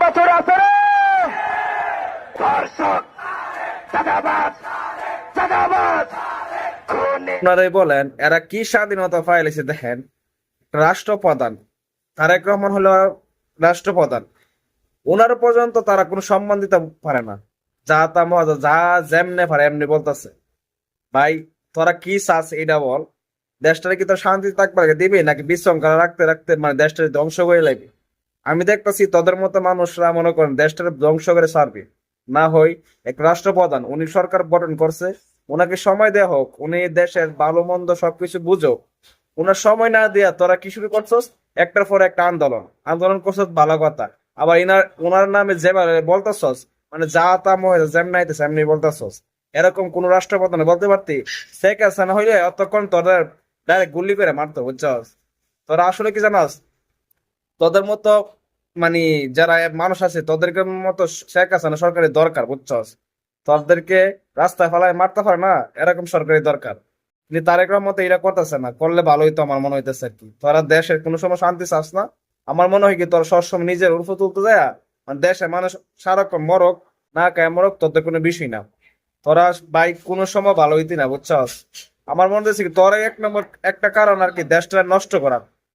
বছর আছে রে ধর্ষক চাঁদাবাজ চাঁদাবাজ আপনারাই বলেন এরা কি স্বাধীনতা পাইলেছে দেখেন। রাষ্ট্রপ্রধান তারেক রহমান হলো রাষ্ট্রপ্রধান, ওনার পর্যন্ত তারা কোনো সম্মান দিতে পারে না। যা তা মজা যা যেমনে পারে এমনি বলতেছে। ভাই তোরা কি চাস এটা বল? দেশটারে কি তোর শান্তি থাকবে দিবি নাকি বিশৃঙ্খলা রাখতে রাখতে মানে দেশটারে ধ্বংস করে লাগবে? আমি দেখতেছি তোদের মতো মানুষরা মনে করেন দেশটারে ধ্বংস করে ছাড়বে। না হয় এক রাষ্ট্রপ্রধান উনি সরকার গঠন করছে, ওনাকে সময় দেওয়া হোক, উনি দেশের ভালো মন্দ সবকিছু বুঝো। ওনার সময় না দিয়া তোরা কি শুরু করছস? একটার পর একটা আন্দোলন আন্দোলন করছস, ভালো কথা। আবার ওনার নামে যেভাবে বলতেছস মানে যা তা মনে যেমন আইতেছে এমনি বলতেছস। এরকম কোন রাষ্ট্রপ্রধান বলতে পারতি? শেখ হাসিনা হইলে অতক্ষণ তোদের ডাইরেক্ট গুলি করে মারতো, বুঝছস? তোরা আসলে কি জানাস, তোদের মতো মানে যারা মানুষ আছে তোদেরকে মতো শেখ হাসিনা সরকারের দরকার, বুঝছস? তোদেরকে রাস্তায় ফেলায় মারতে পারে না, এরকম সরকারি দরকার। কিন্তু তারেক রহমান তো এটা করতেছে না, করলে ভালোই তো আমার মনে হইতেছে আর কি। তোরা দেশের কোনো সময় শান্তি চাস না? আমার মনে হয় কি তোর সবসময় নিজের উর্ফ তুলতে যায়, মানে দেশের মানুষ সারাক্ষণ মরক না কায় মরক তোদের কোনো বিষয় না। তোরা ভাই কোনো সময় ভালো হইতি না, বুঝছস? আমার মনে হচ্ছে কি তোরা এক নম্বর একটা কারণ আর কি দেশটা নষ্ট করা।